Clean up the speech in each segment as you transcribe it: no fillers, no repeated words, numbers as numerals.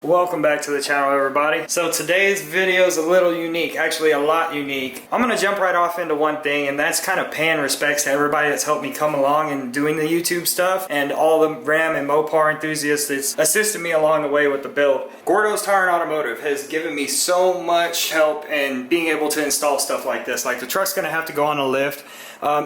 Welcome back to the channel, everybody. So today's video is a little unique, actually a lot unique. I'm gonna jump right off into one thing, and that's kind of paying respects to everybody that's helped me come along and doing the YouTube stuff, and all the Ram and Mopar enthusiasts that's assisted me along the way with the build. Gordo's Tire and Automotive has given me so much help in being able to install stuff like this. Like the truck's gonna have to go on a lift.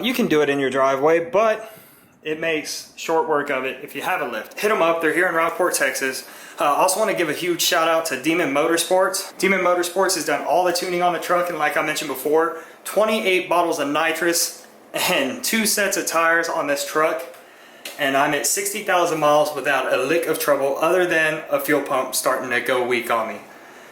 You can do it in your driveway, but it makes short work of it if you have a lift. Hit them up, they're here in Rockport, Texas. Also want to give a huge shout out to Demon Motorsports. Demon Motorsports has done all the tuning on the truck, and like I mentioned before, 28 bottles of nitrous and 2 sets of tires on this truck. And I'm at 60,000 miles without a lick of trouble other than a fuel pump starting to go weak on me.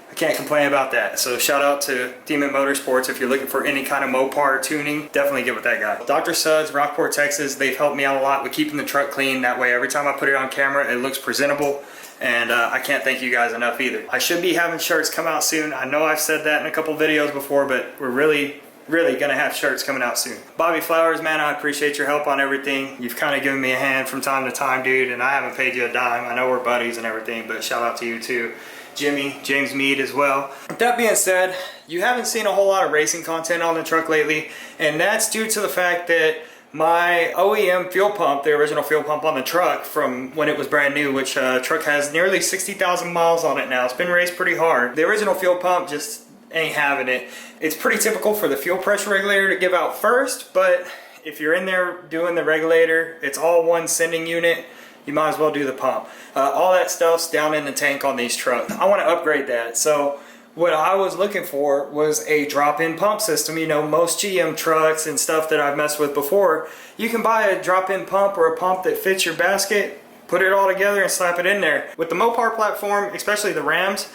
I can't complain about that. So shout out to Demon Motorsports. If you're looking for any kind of Mopar tuning, definitely get with that guy. Dr.Sudz, Rockport, Texas, they've helped me out a lot with keeping the truck clean. That way every time I put it on camera, it looks presentable. And I can't thank you guys enough either. I should be having shirts come out soon. I know I've said that in a couple videos before, but we're really gonna have shirts coming out soon. Bobby Flowers, man, I appreciate your help on everything. You've kind of given me a hand from time to time, dude, and I haven't paid you a dime. I know we're buddies and everything, but shout out to you too. Jimmy, James Mead as well. With that being said, you haven't seen a whole lot of racing content on the truck lately, and that's due to the fact that my OEM fuel pump, the original fuel pump on the truck from when it was brand new, which truck has nearly 60,000 miles on it now. It's been raced pretty hard. The original fuel pump just ain't having it. It's pretty typical for the fuel pressure regulator to give out first, but if you're in there doing the regulator, it's all one sending unit. You might as well do the pump. All that stuff's down in the tank on these trucks. I want to upgrade that. So what I was looking for was a drop-in pump system. You know, most GM trucks and stuff that I've messed with before, you can buy a drop-in pump or a pump that fits your basket, put it all together and slap it in there. With the Mopar platform, especially the Rams,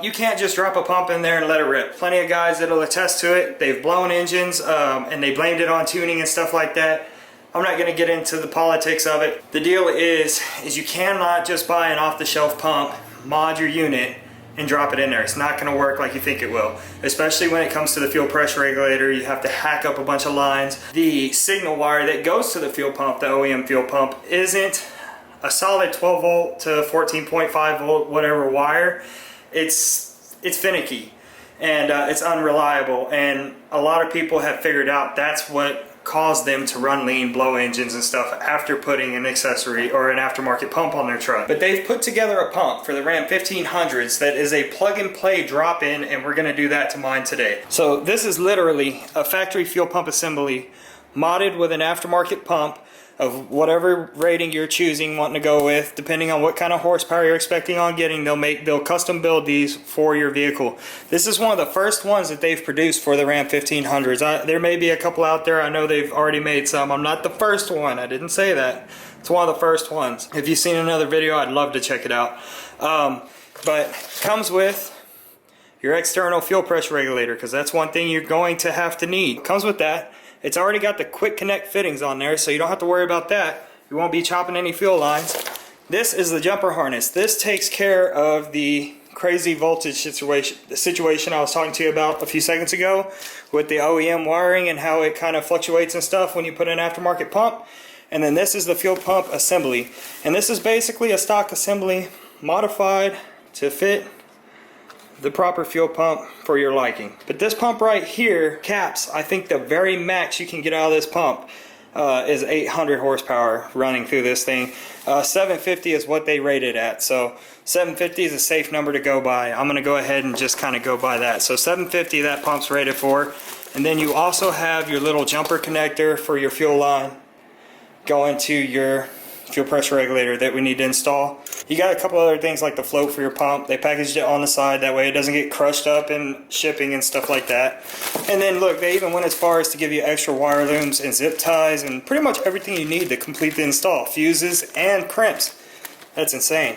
you can't just drop a pump in there and let it rip. Plenty of guys that'll attest to it. They've blown engines and they blamed it on tuning and stuff like that. I'm not going to get into the politics of it. The deal is you cannot just buy an off-the-shelf pump, mod your unit, and drop it in there. It's not going to work like you think it will. Especially when it comes to the fuel pressure regulator, you have to hack up a bunch of lines. The signal wire that goes to the fuel pump, the OEM fuel pump, isn't a solid 12 volt to 14.5 volt whatever wire. It's finicky and it's unreliable, and a lot of people have figured out that's what caused them to run lean, blow engines and stuff after putting an accessory or an aftermarket pump on their truck. But they've put together a pump for the Ram 1500s that is a plug and play drop in, and we're going to do that to mine today. So this is literally a factory fuel pump assembly modded with an aftermarket pump of whatever rating you're choosing, wanting to go with, depending on what kind of horsepower you're expecting on getting. They'll custom build these for your vehicle. This is one of the first ones that they've produced for the Ram 1500s. There may be a couple out there. I know they've already made some. I'm not the first one. I didn't say that. It's one of the first ones. If you've seen another video, I'd love to check it out. But comes with your external fuel pressure regulator, because that's one thing you're going to have to need. Comes with that. It's already got the quick connect fittings on there, so you don't have to worry about that. You won't be chopping any fuel lines. This is the jumper harness. This takes care of the crazy voltage situation I was talking to you about a few seconds ago with the OEM wiring and how it kind of fluctuates and stuff when you put an aftermarket pump. And then this is the fuel pump assembly. And this is basically a stock assembly modified to fit the proper fuel pump for your liking. But this pump right here caps, I think the very max you can get out of this pump is 800 horsepower running through this thing. 750 is what they rate it at, so 750 is a safe number to go by. I'm going to go ahead and just kind of go by that. So 750 that pump's rated for. And then you also have your little jumper connector for your fuel line going to your fuel pressure regulator that we need to install. You got a couple other things like the float for your pump. They packaged it on the side, that way it doesn't get crushed up in shipping and stuff like that. And then look, they even went as far as to give you extra wire looms and zip ties and pretty much everything you need to complete the install. Fuses and crimps. That's insane.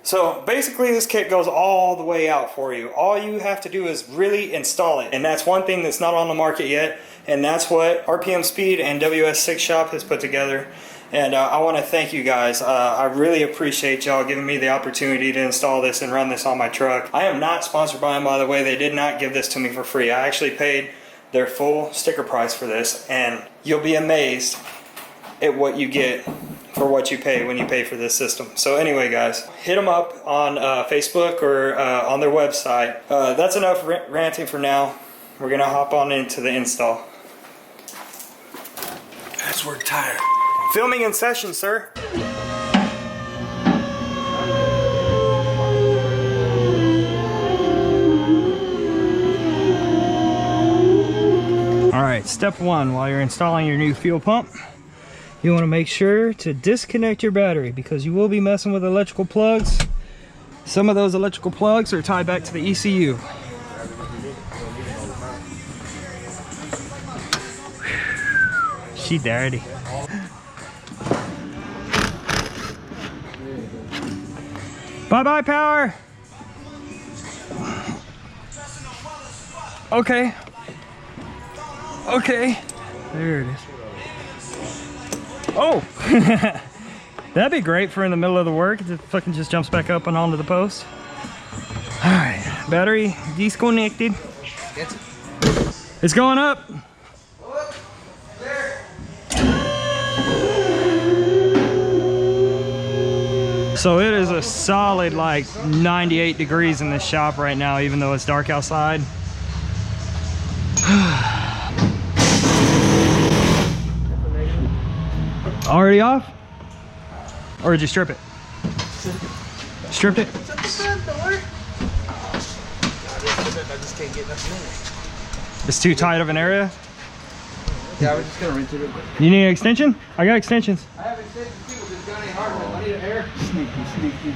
So basically this kit goes all the way out for you. All you have to do is really install it. And that's one thing that's not on the market yet. And that's what RPM Speed and Ws6 Shop has put together. And I want to thank you guys. I really appreciate y'all giving me the opportunity to install this and run this on my truck. I am not sponsored by them, by the way. They did not give this to me for free. I actually paid their full sticker price for this, and you'll be amazed at what you get for what you pay when you pay for this system. So anyway, guys, hit them up on Facebook or on their website. That's enough ranting for now. We're gonna hop on into the install. Guys, we're tired. Filming in session, sir. All right, step one, while you're installing your new fuel pump, you want to make sure to disconnect your battery because you will be messing with electrical plugs. Some of those electrical plugs are tied back to the ECU. She dirty. Bye-bye, power. Okay. Okay. There it is. Oh! That'd be great for in the middle of the work. It fucking just jumps back up and onto the post. Alright. Battery disconnected. It's going up. So it is a solid like 98 degrees in this shop right now, even though it's dark outside. Already off? Or did you strip it? Stripped it? I just can't get nothing in it. It's too tight of an area? Yeah, we're just gonna rinse it real quick. You need an extension? I got extensions. I have extensions too, but it's got any hardware. I need an air. Sneaky.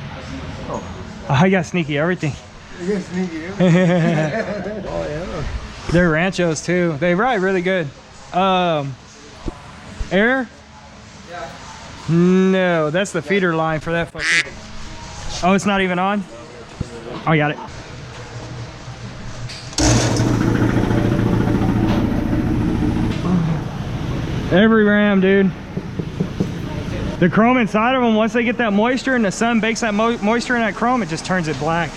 Oh. I got sneaky everything. You got sneaky everything? Oh yeah. They're Ranchos too. They ride really good. Air? Yeah. No, that's the feeder line for that fucking. Oh, it's not even on? Oh, I got it. Every ram, dude. The chrome inside of them, once they get that moisture and the sun bakes that moisture in that chrome, it just turns it black.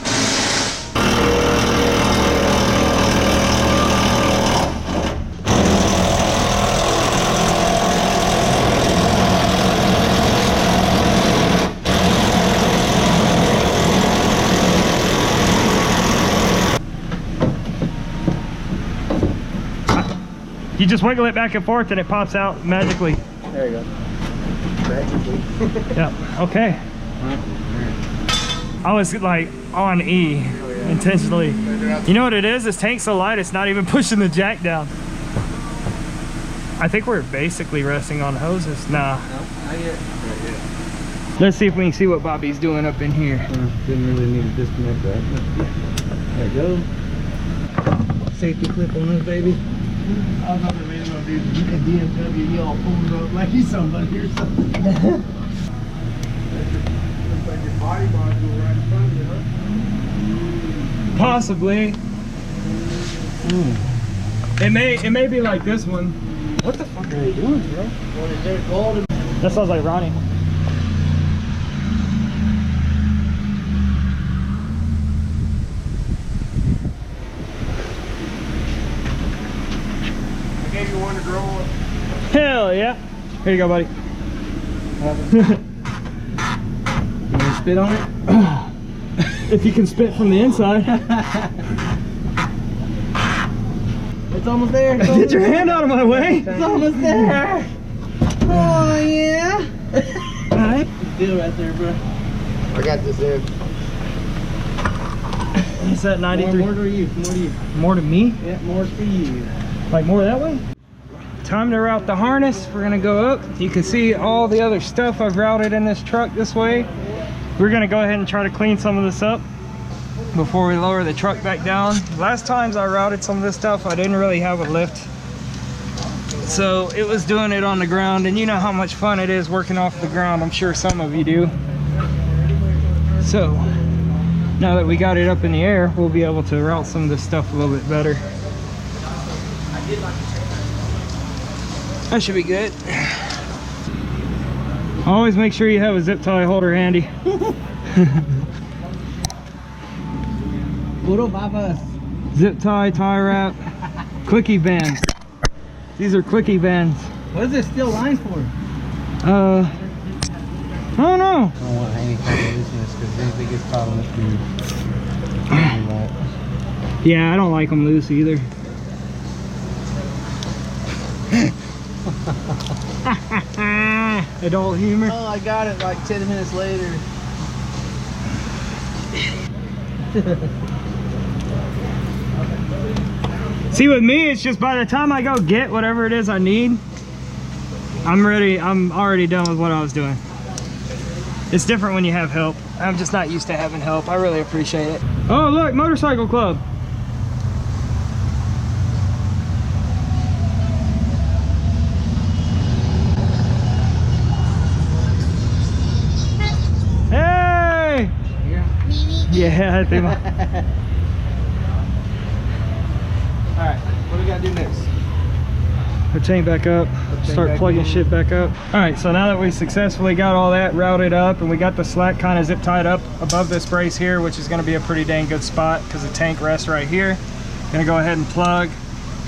You just wiggle it back and forth and it pops out magically. There you go. Magically. Yeah, okay. I was like on E intentionally. You know what it is? This tank's so light it's not even pushing the jack down. I think we're basically resting on hoses. Nah. No, not yet. Right yet. Let's see if we can see what Bobby's doing up in here. Didn't really need to disconnect that. There you go. Safety clip on this baby. I was hoping maybe gonna do a BMW, he all pulled up like he's somebody or something. Looks like your body module right in front of you, huh? Possibly. It may be like this one. What the fuck are they doing, bro? That sounds like Ronnie. Gave you one to grow on. Hell yeah. Here you go, buddy. You want to spit on it? If you can spit from the inside. It's almost there. Get your hand out of my way. It's almost there. Oh yeah. Alright. Still right there, bro. I got this there. It's at 93. More to you. More to you. More to me? Yeah, more to you. Like more that way? Time to route the harness. We're gonna go up. You can see all the other stuff I've routed in this truck this way. We're gonna go ahead and try to clean some of this up before we lower the truck back down. Last times I routed some of this stuff, I didn't really have a lift. So it was doing it on the ground, and you know how much fun it is working off the ground. I'm sure some of you do. So now that we got it up in the air, we'll be able to route some of this stuff a little bit better. That should be good. Always make sure you have a zip tie holder handy. Puro papas. Zip tie, tie wrap, quickie bands. These are quickie bands. What is this steel line for? I don't know. I don't want any kind of looseness because if it gets caught on this dude. Yeah, I don't like them loose either. Adult humor. Oh, I got it like 10 minutes later. See, with me, it's just by the time I go get whatever it is I need, I'm ready. I'm already done with what I was doing. It's different when you have help. I'm just not used to having help. I really appreciate it. Oh, look, motorcycle club. Hey! Yeah, I think. All right, what do we gotta do next? The tank back up, start plugging shit back up. All right, so now that we successfully got all that routed up and we got the slack kind of zip tied up above this brace here, which is gonna be a pretty dang good spot because the tank rests right here. Gonna go ahead and plug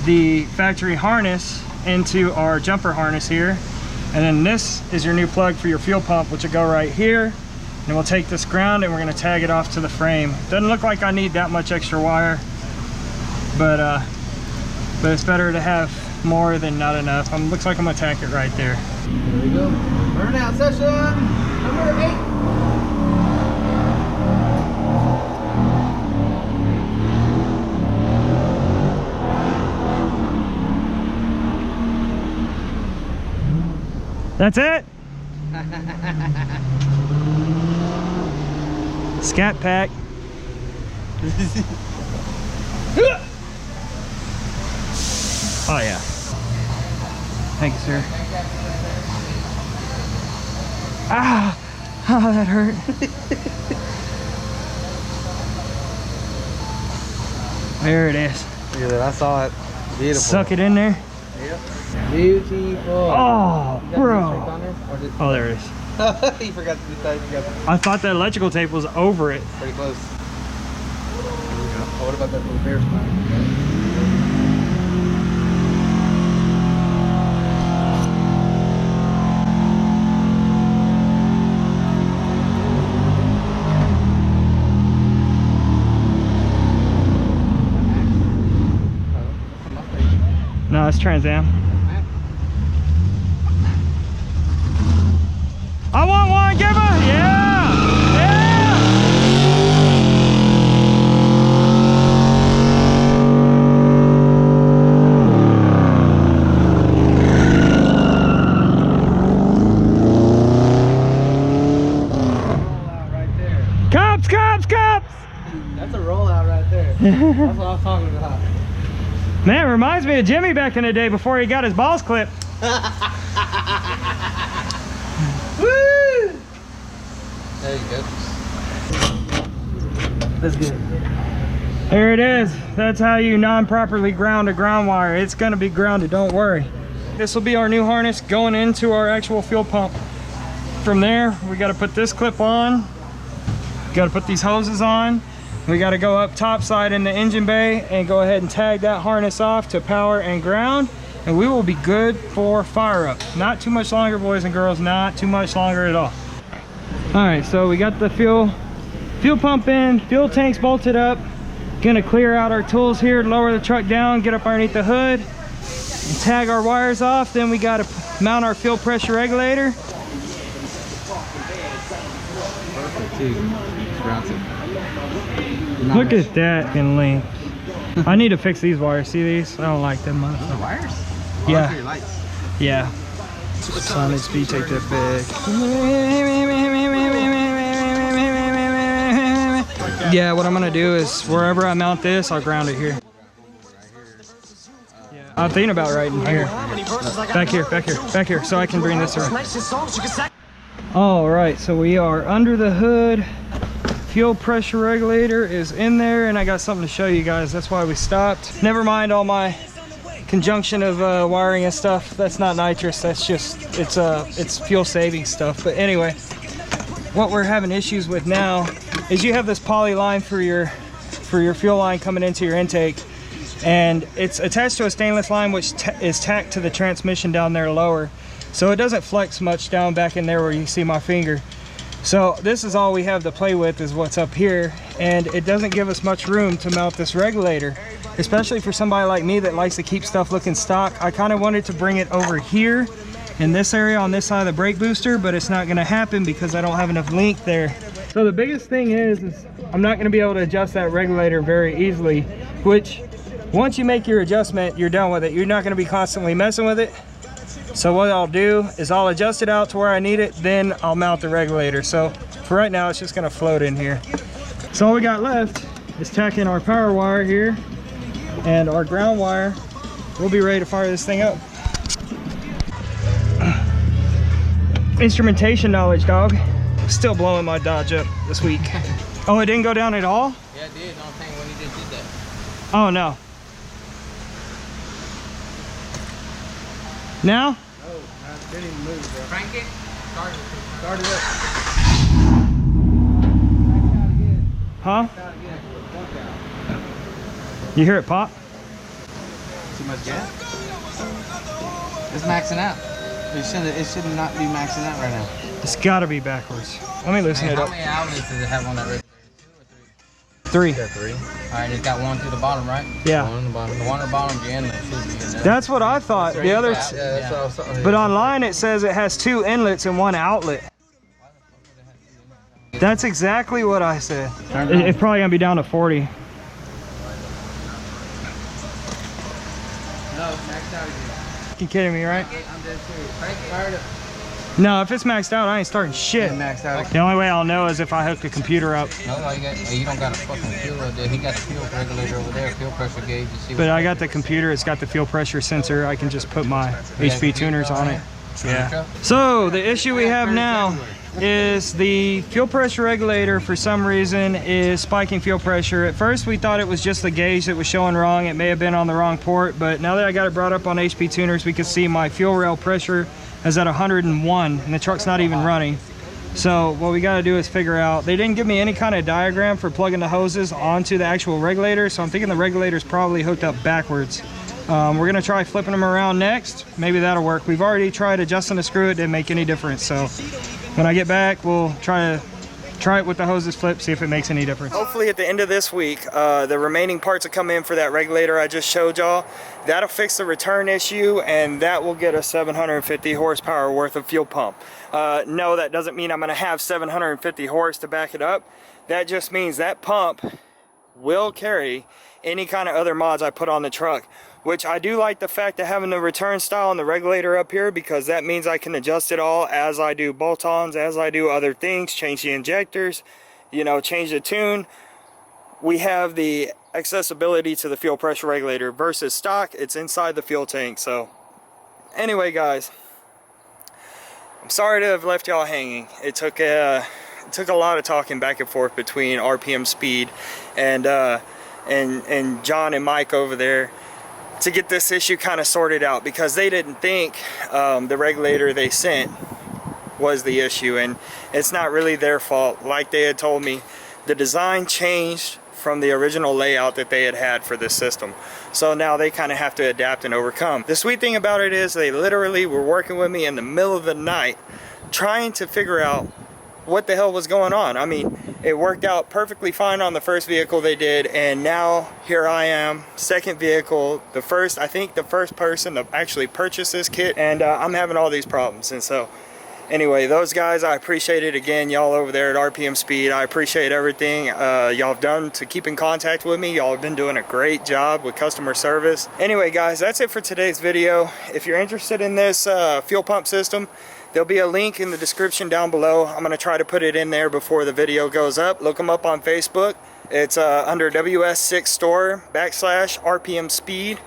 the factory harness into our jumper harness here. And then this is your new plug for your fuel pump, which will go right here. And we'll take this ground and we're gonna tag it off to the frame. Doesn't look like I need that much extra wire, but it's better to have more than not enough. Looks like I'm gonna tack it right there. There we go. Burnout session number 8. That's it? Scat pack. Oh yeah. Thank you, sir. Ah! Oh, that hurt. There it is. Look at that, I saw it. Beautiful. Suck it in there. Yep. Beautiful. Oh, bro. Oh, there it is. You forgot to do that. I thought the electrical tape was over it. Pretty close. Oh, what about that little bear spot? No, it's Trans Am. I want one, give her! Yeah! Yeah! Rollout right there. Cops, cops, cops! That's a rollout right there. That's what I was talking about. Man, it reminds me of Jimmy back in the day before he got his balls clipped. Woo! There you go. That's good. There it is. That's how you non-properly ground a ground wire. It's gonna be grounded, don't worry. This will be our new harness going into our actual fuel pump. From there, we gotta put this clip on. Gotta put these hoses on. We got to go up top side in the engine bay and go ahead and tag that harness off to power and ground, and we will be good for fire up. Not too much longer, boys and girls, not too much longer at all. All right, so we got the fuel pump in, fuel tanks bolted up. Gonna clear out our tools here, lower the truck down, get up underneath the hood and tag our wires off. Then we got to mount our fuel pressure regulator. Perfect too. Look at that in length. I need to fix these wires. See these? I don't like them much. The wires? Oh, Yeah. your lights. Yeah. Sonic speed, take that back. Yeah, what I'm gonna do is wherever I mount this, I'll ground it here. I'm thinking about right in here. Back here, back here, back here, so I can bring this around. All right, so we are under the hood. Fuel pressure regulator is in there, and I got something to show you guys. That's why we stopped. Never mind all my conjunction of wiring and stuff. That's not nitrous. That's just it's fuel saving stuff. But anyway, what we're having issues with now is you have this poly line for your fuel line coming into your intake, and it's attached to a stainless line which is tacked to the transmission down there lower, so it doesn't flex much down back in there where you see my finger. So this is all we have to play with is what's up here, and it doesn't give us much room to mount this regulator, especially for somebody like me that likes to keep stuff looking stock. I kind of wanted to bring it over here in this area on this side of the brake booster, but it's not going to happen because I don't have enough length there. So the biggest thing is I'm not going to be able to adjust that regulator very easily, which once you make your adjustment, you're done with it. You're not going to be constantly messing with it. So what I'll do is I'll adjust it out to where I need it, then I'll mount the regulator. So for right now, it's just gonna float in here. So all we got left is tack in our power wire here and our ground wire. We'll be ready to fire this thing up. Instrumentation knowledge, dog. Still blowing my Dodge up this week. Oh, it didn't go down at all? Yeah, it did. Don't think when he just did that. Oh no. Now? Oh, it didn't even move, bro. Crank it. Start Start it up. Huh? You hear it pop? Too much gas? It's maxing out. It should not be maxing out right now. It's gotta be backwards. Let me loosen it How up. many outlets does it have on that regulator? 2 or 3. 3? Got 3. Alright, it's got one through the bottom, right? Yeah. One on the bottom. The one on the bottom, the inlet should be in there. That's what I thought. The other, Yeah, that's what I was talking. but online it says it has 2 inlets and 1 outlet. That's exactly what I said. It's probably gonna be down to 40. No, maxed out again. You kidding me, right? I'm dead serious. Crank it. Fire it up. No, if it's maxed out, I ain't starting shit. Maxed out. The only way I'll know is if I hook the computer up. No, you don't got a fucking fuel there. He got the fuel regulator over there, fuel pressure gauge. To see But I got the computer, it's got the fuel pressure sensor. I can just put my HP tuners on it. Yeah. So the issue we have now is the fuel pressure regulator for some reason is spiking fuel pressure. At first we thought it was just the gauge that was showing wrong. It may have been on the wrong port, but now that I got it brought up on HP tuners, we can see my fuel rail pressure is at 101 and the truck's not even running. So what we got to do is figure out, they didn't give me any kind of diagram for plugging the hoses onto the actual regulator, so I'm thinking the regulator's probably hooked up backwards. We're gonna try flipping them around next. Maybe that'll work. We've already tried adjusting the screw, it didn't make any difference. So when I get back, we'll try it with the hoses flipped, see if it makes any difference. Hopefully at the end of this week, the remaining parts that come in for that regulator I just showed y'all, that'll fix the return issue, and that will get a 750 horsepower worth of fuel pump. No, that doesn't mean I'm gonna have 750 horse to back it up. That just means that pump will carry any kind of other mods I put on the truck, which I do like the fact of having the return style on the regulator up here, because that means I can adjust it all as I do bolt-ons, as I do other things, change the injectors, you know, change the tune. We have the accessibility to the fuel pressure regulator versus stock, it's inside the fuel tank. So anyway guys, I'm sorry to have left y'all hanging. It took a lot of talking back and forth between RPM Speed and John and Mike over there to get this issue kind of sorted out, because they didn't think the regulator they sent was the issue, and it's not really their fault. Like they had told me, the design changed from the original layout that they had for this system, so now they kind of have to adapt and overcome. The sweet thing about it is they literally were working with me in the middle of the night trying to figure out what the hell was going on. I mean, it worked out perfectly fine on the first vehicle they did, and now here I am, second vehicle, I think the first person to actually purchase this kit, and I'm having all these problems. And so anyway, those guys, I appreciate it. Again, y'all over there at RPM Speed, I appreciate everything y'all have done to keep in contact with me. Y'all have been doing a great job with customer service. Anyway guys, that's it for today's video. If you're interested in this fuel pump system, there'll be a link in the description down below. I'm going to try to put it in there before the video goes up. Look them up on Facebook. It's under Ws6 Store /RPM Speed.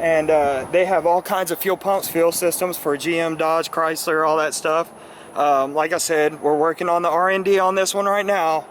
And they have all kinds of fuel pumps, fuel systems for GM, Dodge, Chrysler, all that stuff. Like I said, we're working on the R&D on this one right now.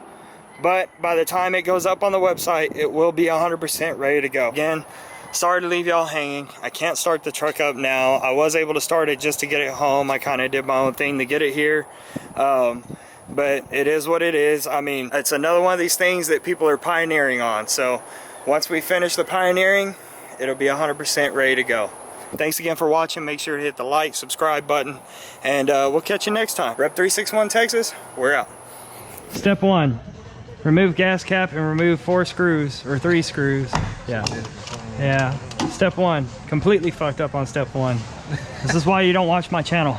But by the time it goes up on the website, it will be 100% ready to go. Again, sorry to leave y'all hanging. I can't start the truck up now. I was able to start it just to get it home. I kind of did my own thing to get it here. But it is what it is. I mean, it's another one of these things that people are pioneering on. So once we finish the pioneering, it'll be 100% ready to go. Thanks again for watching. Make sure to hit the like, subscribe button, and we'll catch you next time. Rep 361 Texas, we're out. Step 1, remove gas cap and remove 4 screws, or 3 screws. Yeah. Yeah. Step 1, completely fucked up on step 1. This is why you don't watch my channel.